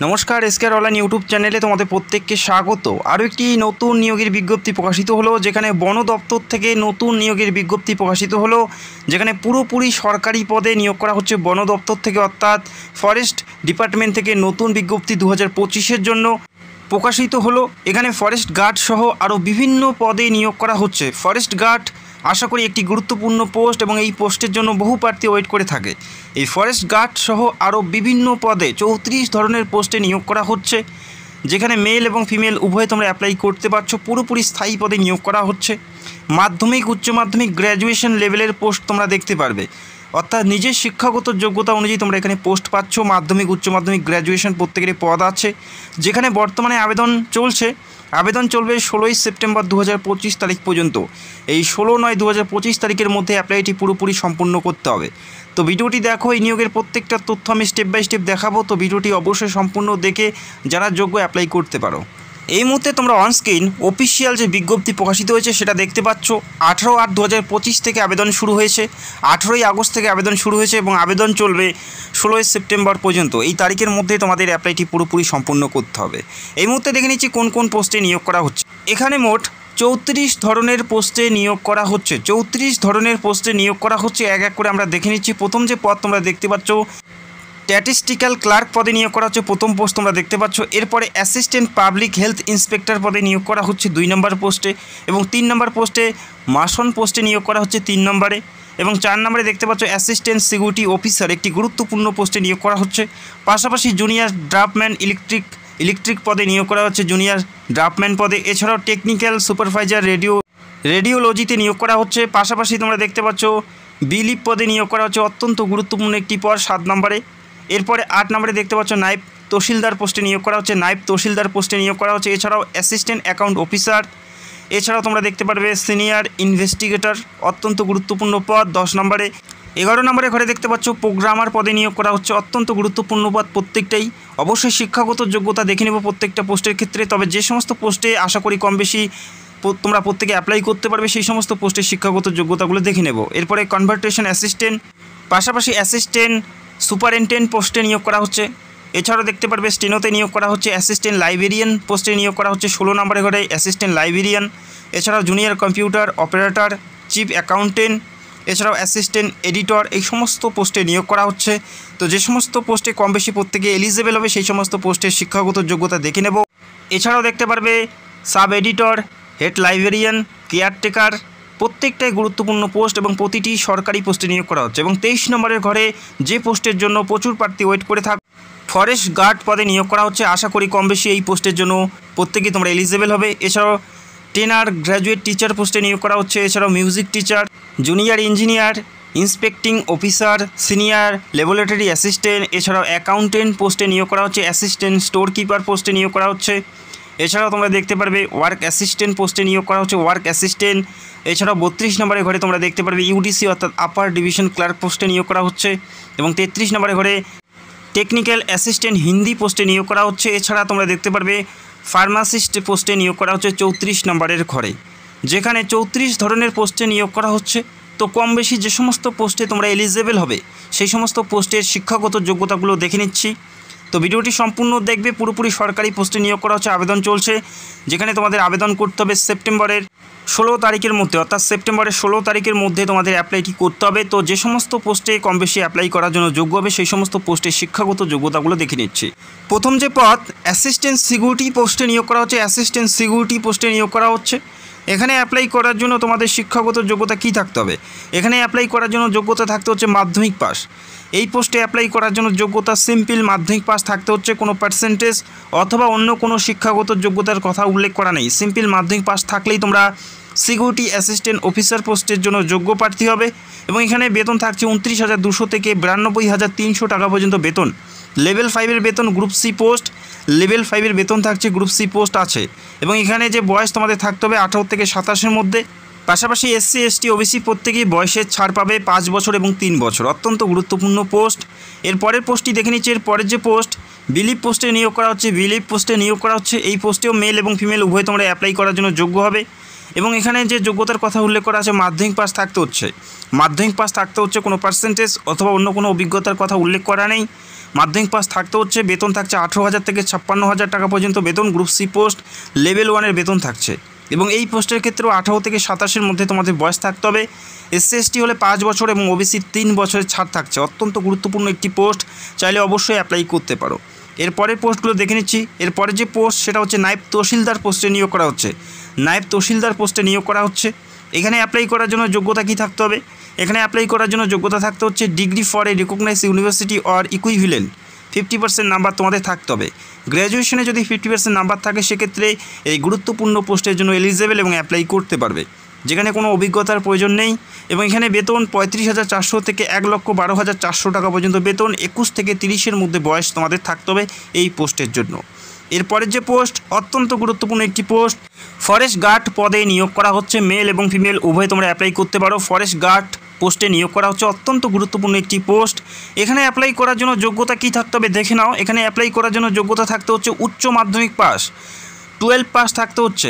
নমস্কার, এসকেআর online YouTube চ্যানেলে তোমাদের প্রত্যেককে স্বাগত। আরও একটি নতুন নিয়োগের বিজ্ঞপ্তি প্রকাশিত হলো, যেখানে বন দপ্তর থেকে নতুন নিয়োগের বিজ্ঞপ্তি প্রকাশিত হলো, যেখানে পুরোপুরি সরকারি পদে নিয়োগ করা হচ্ছে বন দপ্তর থেকে, অর্থাৎ ফরেস্ট ডিপার্টমেন্ট থেকে নতুন বিজ্ঞপ্তি 2025-এর জন্য প্রকাশিত হলো। এখানে ফরেস্ট গার্ড সহ আরও বিভিন্ন পদে নিয়োগ করা হচ্ছে। ফরেস্ট গার্ড আশা করি একটি গুরুত্বপূর্ণ পোস্ট এবং এই পোস্টের জন্য বহু প্রার্থী ওয়েট করে থাকে। এই ফরেস্ট গার্ড সহ আরও বিভিন্ন পদে 34 ধরনের পোস্টে নিয়োগ করা হচ্ছে, যেখানে মেল এবং ফিমেল উভয় তোমরা অ্যাপ্লাই করতে পারছো। পুরোপুরি স্থায়ী পদে নিয়োগ করা হচ্ছে। মাধ্যমিক, উচ্চ মাধ্যমিক, গ্র্যাজুয়েশন লেভেলের পোস্ট তোমরা দেখতে পারবে, অর্থাৎ নিজের শিক্ষাগত যোগ্যতা অনুযায়ী তোমরা এখানে পোস্ট পাচ্ছ। মাধ্যমিক, উচ্চ মাধ্যমিক, গ্র্যাজুয়েশন প্রত্যেকেরই পদ আছে, যেখানে বর্তমানে আবেদন চলছে। আবেদন চলবে 16 সেপ্টেম্বর 2025 তারিখ পর্যন্ত। এই 16/9/2025 তারিখের মধ্যে অ্যাপ্লাইটি পুরোপুরি সম্পূর্ণ করতে হবে। তো ভিডিওটি দেখো, এই নিয়োগের প্রত্যেকটা তথ্য আমি স্টেপ বাই স্টেপ দেখাবো। তো ভিডিওটি অবশ্যই সম্পূর্ণ দেখে যারা যোগ্য অ্যাপ্লাই করতে পারো। এই মুহূর্তে তোমরা অনস্ক্রিন অফিসিয়াল যে বিজ্ঞপ্তি প্রকাশিত হয়েছে সেটা দেখতে পাচ্ছ। 18/8/2025 থেকে আবেদন শুরু হয়েছে, 18ই আগস্ট থেকে আবেদন শুরু হয়েছে এবং আবেদন চলবে 16 সেপ্টেম্বর পর্যন্ত। এই তারিখের মধ্যে তোমাদের অ্যাপ্লাইটি পুরোপুরি সম্পূর্ণ করতে হবে। এই মুহূর্তে দেখে নিচ্ছি কোন কোন পোস্টে নিয়োগ করা হচ্ছে। এখানে মোট 34 ধরনের পোস্টে নিয়োগ করা হচ্ছে। 34 ধরনের পোস্টে নিয়োগ করা হচ্ছে। এক এক করে আমরা দেখে নিচ্ছি। প্রথম যে পদ তোমরা দেখতে পাচ্ছ, স্ট্যাটিস্টিক্যাল ক্লার্ক পদে নিয়োগ করা হচ্ছে, প্রথম পোস্ট তোমরা দেখতে পাচ্ছ। এরপরে অ্যাসিস্ট্যান্ট পাবলিক হেলথ ইন্সপেক্টর পদে নিয়োগ করা হচ্ছে 2 নম্বর পোস্টে, এবং 3 নম্বর পোস্টে মাসন পোস্টে নিয়োগ করা হচ্ছে 3 নম্বরে, এবং 4 নম্বরে দেখতে পাচ্ছ অ্যাসিস্ট্যান্ট সিকিউরিটি অফিসার একটি গুরুত্বপূর্ণ পোস্টে নিয়োগ করা হচ্ছে। পাশাপাশি জুনিয়র ড্রাফটম্যান ইলেকট্রিক পদে নিয়োগ করা হচ্ছে, জুনিয়র ড্রাফটম্যান পদে। এছাড়াও টেকনিক্যাল সুপারভাইজার রেডিওলজিতে নিয়োগ করা হচ্ছে। পাশাপাশি তোমরা দেখতে পাচ্ছ বিলিপ পদে নিয়োগ করা হচ্ছে, অত্যন্ত গুরুত্বপূর্ণ একটি পদ, 7 নম্বরে। এরপরে 8 নম্বরে দেখতে পাচ্ছ নায়েব তহসিলদার পোস্টে নিয়োগ করা হচ্ছে, নায়েব তহসিলদার পোস্টে নিয়োগ করা হচ্ছে। এছাড়াও অ্যাসিস্ট্যান্ট অ্যাকাউন্ট অফিসার। এছাড়াও তোমরা দেখতে পারবে সিনিয়র ইনভেস্টিগেটর, অত্যন্ত গুরুত্বপূর্ণ পদ, 10 নম্বরে। 11 নম্বরে ঘরে দেখতে পাচ্ছ প্রোগ্রামার পদে নিয়োগ করা হচ্ছে, অত্যন্ত গুরুত্বপূর্ণ পদ প্রত্যেকটাই। অবশ্যই শিক্ষাগত যোগ্যতা দেখে নেব প্রত্যেকটা পোস্টের ক্ষেত্রে। তবে যে সমস্ত পোস্টে আশা করি কম বেশি তোমরা প্রত্যেকে অ্যাপ্লাই করতে পারবে, সেই সমস্ত পোস্টের শিক্ষাগত যোগ্যতাগুলো দেখে নেব। এরপরে কনভার্টেশন অ্যাসিস্ট্যান্ট, পাশাপাশি অ্যাসিস্ট্যান্ট সুপারিনটেন্ডেন্ট পোস্টে নিয়োগ করা হচ্ছে। এছাড়াও দেখতে পারবে স্টেনোতে নিয়োগ করা হচ্ছে, অ্যাসিস্ট্যান্ট লাইব্রেরিয়ান পোস্টে নিয়োগ করা হচ্ছে 16 নম্বরে ঘরে অ্যাসিস্ট্যান্ট লাইব্রেরিয়ান। এছাড়াও junior computer operator, chief accountant, এছাড়াও অ্যাসিস্ট্যান্ট এডিটর, এই সমস্ত পোস্টে নিয়োগ করা হচ্ছে। তো যে সমস্ত পোস্টে কম বেশি প্রত্যেকে এলিজিবল হবে, সেই সমস্ত পোস্টের শিক্ষাগত যোগ্যতা দেখে নেব। এছাড়াও দেখতে পারবে sub editor, head librarian, caretaker, প্রত্যেকটাই গুরুত্বপূর্ণ পোস্ট এবং প্রতিটি সরকারি পোস্টে নিয়োগ করা হচ্ছে। এবং 23 নম্বরের ঘরে যে পোস্টের জন্য প্রচুর প্রার্থী ওয়েট করে থাক, ফরেস্ট গার্ড পদে নিয়োগ করা হচ্ছে। আশা করি কম বেশি এই পোস্টের জন্য প্রত্যেকেই তোমরা এলিজিবল হবে। এছাড়াও ট্রেনার গ্র্যাজুয়েট টিচার পোস্টে নিয়োগ করা হচ্ছে। এছাড়াও music teacher, junior engineer, inspecting officer, senior laboratory assistant, এছাড়াও অ্যাকাউন্টেন্ট পোস্টে নিয়োগ করা হচ্ছে। অ্যাসিস্ট্যান্ট স্টোর কিপার পোস্টে নিয়োগ করা হচ্ছে। এছাড়াও তোমরা দেখতে পারবে ওয়ার্ক অ্যাসিস্ট্যান্ট পোস্টে নিয়োগ করা হচ্ছে, ওয়ার্ক অ্যাসিস্ট্যান্ট। এছাড়াও 32 নম্বরের ঘরে তোমরা দেখতে পারবে ইউডিসি অর্থাৎ আপার ডিভিশন ক্লার্ক পোস্টে নিয়োগ করা হচ্ছে। এবং 33 নম্বরের ঘরে টেকনিক্যাল অ্যাসিস্ট্যান্ট হিন্দি পোস্টে নিয়োগ করা হচ্ছে। এছাড়া তোমরা দেখতে পারবে ফার্মাসিস্ট পোস্টে নিয়োগ করা হচ্ছে 34 নম্বরের ঘরে, যেখানে 34 ধরনের পোস্টে নিয়োগ করা হচ্ছে। তো কম বেশি যে সমস্ত পোস্টে তোমরা এলিজিবল হবে, সেই সমস্ত পোস্টের শিক্ষাগত যোগ্যতাগুলো দেখে নিচ্ছি। তো ভিডিওটি সম্পূর্ণ দেখবে। পুরোপুরি সরকারি পোস্টে নিয়োগ করা হচ্ছে, আবেদন চলছে, যেখানে তোমাদের আবেদন করতে হবে সেপ্টেম্বরের 16 তারিখের মধ্যে, অর্থাৎ সেপ্টেম্বরের 16 তারিখের মধ্যে তোমাদের অ্যাপ্লাইটি করতে হবে। তো যে সমস্ত পোস্টে কম বেশি অ্যাপ্লাই করার জন্য যোগ্য হবে, সেই সমস্ত পোস্টের শিক্ষাগত যোগ্যতাগুলো দেখে নিচ্ছি। প্রথম যে পদ অ্যাসিস্ট্যান্ট সিকিউরিটি পোস্টে নিয়োগ করা হচ্ছে, অ্যাসিস্ট্যান্ট সিকিউরিটি পোস্টে নিয়োগ করা হচ্ছে। এখানে অ্যাপ্লাই করার জন্য তোমাদের শিক্ষাগত যোগ্যতা কী থাকতে হবে? এখানে অ্যাপ্লাই করার জন্য যোগ্যতা থাকতে হচ্ছে মাধ্যমিক পাস। এই পোস্টে অ্যাপ্লাই করার জন্য যোগ্যতা সিম্পল মাধ্যমিক পাস থাকতে হচ্ছে, কোনো পার্সেন্টেজ অথবা অন্য কোনো শিক্ষাগত যোগ্যতার কথা উল্লেখ করা নেই। সিম্পল মাধ্যমিক পাস থাকলেই তোমরা সিকিউরিটি অ্যাসিস্ট্যান্ট অফিসার পোস্টের জন্য যোগ্য প্রার্থী হবে। এবং এখানে বেতন থাকছে 29,200 থেকে 92,300 টাকা পর্যন্ত বেতন। লেভেল 5-এর বেতন গ্রুপ সি পোস্ট, লেভেল 5-এর বেতন থাকছে, গ্রুপ সি পোস্ট আছে। এবং এখানে যে বয়স তোমাদের থাকতে হবে 18 থেকে 27-এর মধ্যে। পাশাপাশি এসসি এসটি ওবিসি প্রত্যেকেই বয়সের ছাড় পাবে 5 বছর এবং 3 বছর, অত্যন্ত গুরুত্বপূর্ণ পোস্ট। এর পরের পোস্টটি দেখে নিচ্ছি। এর পরের যে পোস্ট বিলিপ পোস্টে নিয়োগ করা হচ্ছে, বিলিপ পোস্টে নিয়োগ করা হচ্ছে। এই পোস্টেও মেল এবং ফিমেল উভয় তোমরা অ্যাপ্লাই করার জন্য যোগ্য হবে। এবং এখানে যে যোগ্যতার কথা উল্লেখ করা আছে মাধ্যমিক পাস থাকতে হচ্ছে, কোনো পার্সেন্টেজ অথবা অন্য কোনো অভিজ্ঞতার কথা উল্লেখ করা নেই। মাধ্যমিক পাস থাকতে হচ্ছে। বেতন থাকছে 18,000 থেকে 56,000 টাকা পর্যন্ত বেতন। গ্রুপ সি পোস্ট লেভেল 1-এর বেতন থাকছে এবং এই পোস্টের ক্ষেত্রেও 18 থেকে 27-এর মধ্যে তোমাদের বয়স থাকতে হবে। এসসি এসটি হলে 5 বছর এবং ওবিসি 3 বছরের ছাড় থাকছে। অত্যন্ত গুরুত্বপূর্ণ একটি পোস্ট, চাইলে অবশ্যই অ্যাপ্লাই করতে পারো। এরপরের পোস্টগুলো দেখে নিচ্ছি। এরপরে যে পোস্ট সেটা হচ্ছে নায়েব তহসিলদার পোস্টে নিয়োগ করা হচ্ছে। নায়েব তহসিলদার পোস্টে নিয়োগ করা হচ্ছে। এখানে অ্যাপ্লাই করার জন্য যোগ্যতা কী থাকতে হবে? এখানে অ্যাপ্লাই করার জন্য যোগ্যতা থাকতে হচ্ছে degree for a recognise university or equivalent. 50% number তোমাদের থাকতে হবে। গ্র্যাজুয়েশনে যদি 50% নাম্বার থাকে সেক্ষেত্রে এই গুরুত্বপূর্ণ পোস্টের জন্য এলিজেবল এবং অ্যাপ্লাই করতে পারবে, যেখানে কোনো অভিজ্ঞতার প্রয়োজন নেই। এবং এখানে বেতন 35,400 থেকে 1,12,400 টাকা পর্যন্ত বেতন। 21 থেকে 30-এর মধ্যে বয়স তোমাদের থাকতে হবে এই পোস্টের জন্য। এরপরের যে পোস্ট অত্যন্ত গুরুত্বপূর্ণ একটি পোস্ট, ফরেস্ট গার্ড পদে নিয়োগ করা হচ্ছে। মেল এবং ফিমেল উভয় তোমরা অ্যাপ্লাই করতে পারো। ফরেস্ট গার্ড পোস্টে নিয়োগ করা হচ্ছে, অত্যন্ত গুরুত্বপূর্ণ একটি পোস্ট। এখানে অ্যাপ্লাই করার জন্য যোগ্যতা কী থাকতে হবে দেখে নাও। এখানে অ্যাপ্লাই করার জন্য যোগ্যতা থাকতে হচ্ছে উচ্চ মাধ্যমিক পাস, 12 পাস থাকতে হচ্ছে,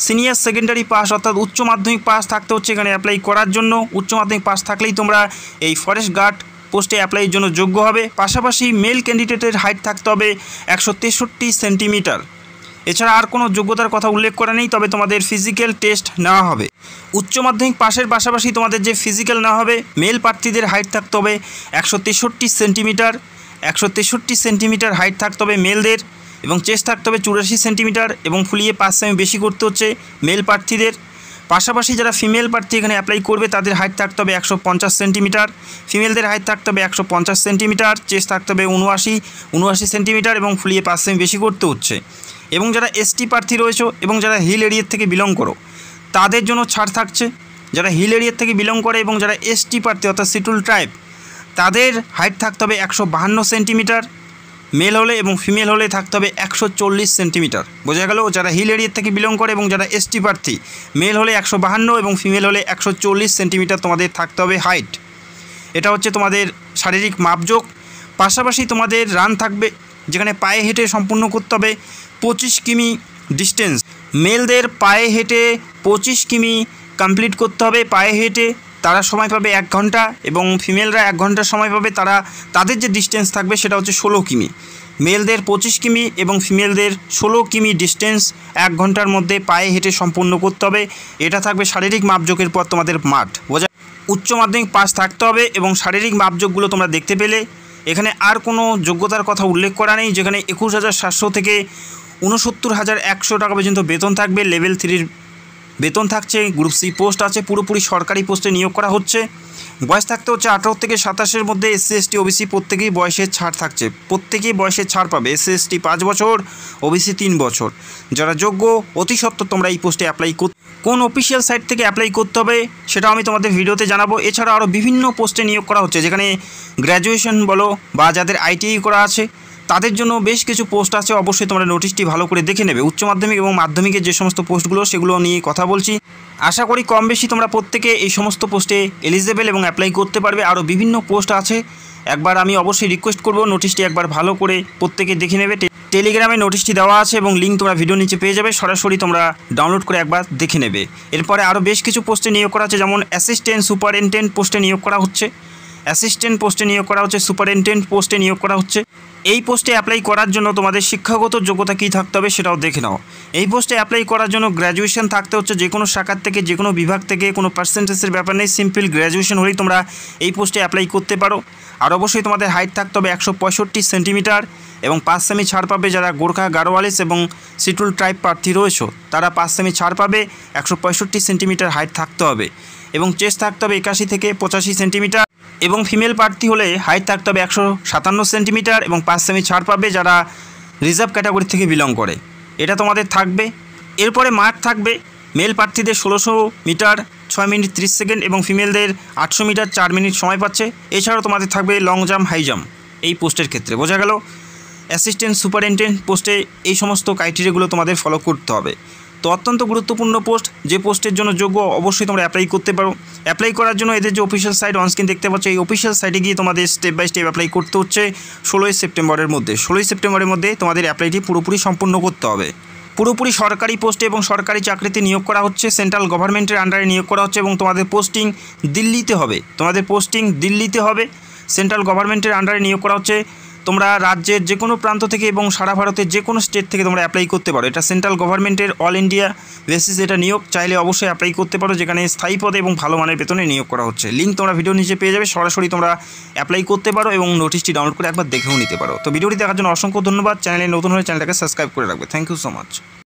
সিনিয়র সেকেন্ডারি পাস অর্থাৎ উচ্চ মাধ্যমিক পাস থাকতে হচ্ছে এখানে অ্যাপ্লাই করার জন্য। উচ্চ মাধ্যমিক পাস থাকলেই তোমরা এই ফরেস্ট গার্ড পোস্টে অ্যাপ্লাইয়ের জন্য যোগ্য হবে। পাশাপাশি মেল ক্যান্ডিডেটের হাইট থাকতে হবে 163 সেন্টিমিটার। এছাড়া আর কোনো যোগ্যতার কথা উল্লেখ করা নেই, তবে তোমাদের ফিজিক্যাল টেস্ট নেওয়া হবে। উচ্চ মাধ্যমিক পাশের পাশাপাশি তোমাদের যে ফিজিক্যাল নেওয়া হবে, মেল প্রার্থীদের হাইট থাকতে হবে 163 সেন্টিমিটার। 163 সেন্টিমিটার হাইট থাকতে হবে মেলদের এবং চেস্ট থাকতে হবে 84 সেন্টিমিটার এবং ফুলিয়ে 5 সেমি বেশি করতে হচ্ছে মেল প্রার্থীদের। পাশাপাশি যারা ফিমেল প্রার্থী এখানে অ্যাপ্লাই করবে তাদের হাইট থাকতে হবে 150 সেন্টিমিটার। ফিমেলদের হাইট থাকতে হবে 150 সেন্টিমিটার, চেস্ট থাকতে হবে 79 সেন্টিমিটার এবং ফুলিয়ে 5 সেমি বেশি করতে হচ্ছে। এবং যারা এসটি প্রার্থী রয়েছে এবং যারা হিল এরিয়ার থেকে বিলং করো তাদের জন্য ছাড় থাকছে। যারা হিল এরিয়ার থেকে বিলং করে এবং যারা এসটি প্রার্থী অর্থাৎ শিডিউল ট্রাইব তাদের হাইট থাকতে হবে 152 সেন্টিমিটার মেল হলে এবং ফিমেল হলে থাকতে হবে 140 সেন্টিমিটার। বোঝা গেল? যারা হিল এরিয়ার থেকে বিলং করে এবং যারা এসটি প্রার্থী মেল হলে 152 এবং ফিমেল হলে 140 সেন্টিমিটার তোমাদের থাকতে হবে হাইট। এটা হচ্ছে তোমাদের শারীরিক মাপজোক। পাশাপাশি তোমাদের রান থাকবে, যেখানে পায়ে হেঁটে সম্পূর্ণ করতে হবে 25 কিমি ডিস্টেন্স। মেলদের পায়ে হেঁটে 25 কিমি কমপ্লিট করতে হবে পায়ে হেঁটে, তারা সময় পাবে 1 ঘন্টা এবং ফিমেলরা 1 ঘন্টার সময় পাবে। তাদের যে ডিস্টেন্স থাকবে সেটা হচ্ছে 16 কিমি। মেলদের 25 কিমি এবং ফিমেলদের 16 কিমি ডিস্টেন্স 1 ঘন্টার মধ্যে পায়ে হেঁটে সম্পূর্ণ করতে হবে। এটা থাকবে শারীরিক মাপজোকের পর তোমাদের মাঠ। বোঝা? উচ্চ মাধ্যমিক পাস থাকতে হবে এবং শারীরিক মাপজোকগুলো তোমরা দেখতে পেলে। এখানে আর কোনো যোগ্যতার কথা উল্লেখ করা নেই, যেখানে 21,700 থেকে 69,100 টাকা পর্যন্ত বেতন থাকবে। লেভেল 3-র বেতন থাকছে। গ্রুপ সি পোস্ট আছে, পুরোপুরি সরকারি পোস্টে নিয়োগ করা হচ্ছে। বয়স থাকতে হচ্ছে 18 থেকে 27-এর মধ্যে। এসসি এসটি ওবিসি প্রত্যেকেই বয়সের ছাড় থাকছে, প্রত্যেকেই বয়সের ছাড় পাবে। এসসি এসটি 5 বছর, ওবিসি 3 বছর। যারা যোগ্য অতি সত্বর তোমরা এই পোস্টে অ্যাপ্লাই কোন অফিসিয়াল সাইট থেকে অ্যাপ্লাই করতে হবে সেটাও আমি তোমাদের ভিডিওতে জানাবো। এছাড়া আরও বিভিন্ন পোস্টে নিয়োগ করা হচ্ছে, যেখানে গ্র্যাজুয়েশন বলো বা যাদের আইটিআই করা আছে তাদের জন্য বেশ কিছু পোস্ট আছে। অবশ্যই তোমরা নোটিশটি ভালো করে দেখে নেবে। উচ্চ মাধ্যমিক এবং মাধ্যমিকের যে সমস্ত পোস্টগুলো সেগুলো নিয়ে কথা বলছি। আশা করি কম বেশি তোমরা প্রত্যেকে এই সমস্ত পোস্টে এলিজেবল এবং অ্যাপ্লাই করতে পারবে। আরও বিভিন্ন পোস্ট আছে, একবার আমি অবশ্যই রিকোয়েস্ট করব নোটিশটি একবার ভালো করে প্রত্যেকে দেখে নেবে। টেলিগ্রামে নোটিশটি দেওয়া আছে এবং লিঙ্ক তোমরা ভিডিও নিচে পেয়ে যাবে, সরাসরি তোমরা ডাউনলোড করে একবার দেখে নেবে। এরপরে আরও বেশ কিছু পোস্টে নিয়োগ করা আছে, যেমন অ্যাসিস্ট্যান্ট সুপারিনটেন্ডেন্ট পোস্টে নিয়োগ করা হচ্ছে। অ্যাসিস্ট্যান্ট পোস্টে নিয়োগ করা হচ্ছে, সুপারিনটেন্ডেন্ট পোস্টে নিয়োগ করা হচ্ছে। এই পোস্টে অ্যাপ্লাই করার জন্য তোমাদের শিক্ষাগত যোগ্যতা কী থাকতে হবে সেটাও দেখে নাও। এই পোস্টে অ্যাপ্লাই করার জন্য গ্র্যাজুয়েশন থাকতে হচ্ছে, যে কোনো শাখার থেকে যে কোনো বিভাগ থেকে, কোনো পার্সেন্টেজের ব্যাপার নেই। সিম্পল গ্র্যাজুয়েশন হলেই তোমরা এই পোস্টে অ্যাপ্লাই করতে পারো। আর অবশ্যই তোমাদের হাইট থাকতে হবে 165 সেন্টিমিটার এবং 5 সেমি ছাড় পাবে। যারা গোর্খা, গাড়োয়ালিস এবং শিডিউল ট্রাইব প্রার্থী রয়েছে তারা 5 সেমি ছাড় পাবে। 165 সেন্টিমিটার হাইট থাকতে হবে এবং চেস্ট থাকতে হবে 81 থেকে 85 সেন্টিমিটার এবং ফিমেল প্রার্থী হলে হাইট থাকতে হবে 157 সেন্টিমিটার এবং 5 সেমি ছাড় পাবে যারা রিজার্ভ ক্যাটাগরি থেকে বিলং করে। এটা তোমাদের থাকবে। এরপরে মার্ক থাকবে মেল প্রার্থীদের 1600 মিটার 6 মিনিট 30 সেকেন্ড এবং ফিমেলদের 800 মিটার 4 মিনিট সময় পাচ্ছে। এছাড়াও তোমাদের থাকবে লং জাম্প, হাই জাম্প এই পোস্টের ক্ষেত্রে। বোঝা গেল? অ্যাসিস্ট্যান্ট সুপারিনটেন্ডেন্ট পোস্টে এই সমস্ত ক্রাইটেরিয়াগুলো তোমাদের ফলো করতে হবে। তো অত্যন্ত গুরুত্বপূর্ণ পোস্ট, যে পোস্টের জন্য যোগ্য অবশ্যই তোমরা অ্যাপ্লাই করতে পারো। অ্যাপ্লাই করার জন্য এদের যে অফিসিয়াল সাইট অনস্ক্রিন দেখতে পাচ্ছ, এই অফিসিয়াল সাইটে গিয়ে তোমাদের স্টেপ বাই স্টেপ অ্যাপ্লাই করতে হচ্ছে। 16 সেপ্টেম্বরের মধ্যে তোমাদের অ্যাপ্লাইটি পুরোপুরি সম্পূর্ণ করতে হবে। পুরোপুরি সরকারি পোস্টে এবং সরকারি চাকরিতে নিয়োগ করা হচ্ছে, সেন্ট্রাল গভর্নমেন্টের আন্ডারে নিয়োগ করা হচ্ছে এবং তোমাদের পোস্টিং দিল্লিতে হবে। সেন্ট্রাল গভর্নমেন্টের আন্ডারে নিয়োগ করা হচ্ছে। তোমরা রাজ্যের যে কোনো প্রান্ত থেকে এবং সারা ভারতের যে কোনো স্টেট থেকে তোমরা অ্যাপ্লাই করতে পারো। এটা সেন্ট্রাল গভর্নমেন্টের অল ইন্ডিয়া বেসিস এটা নিয়োগ, চাইলে অবশ্যই অ্যাপ্লাই করতে পারো, যেখানে স্থায়ী পদে এবং ভালো মানের বেতনে নিয়োগ করা হচ্ছে। লিঙ্ক তোমরা ভিডিও নিচে পেয়ে যাবে, সরাসরি তোমরা অ্যাপ্লাই করতে পারো এবং নোটিশটি ডাউনলোড করে একবার দেখেও নিতে পারো। তো ভিডিওটি দেখার জন্য অসংখ্য ধন্যবাদ। চ্যানেলে নতুন হলে চ্যানেলটাকে সাবস্ক্রাইব করে রাখবে। Thank you so much.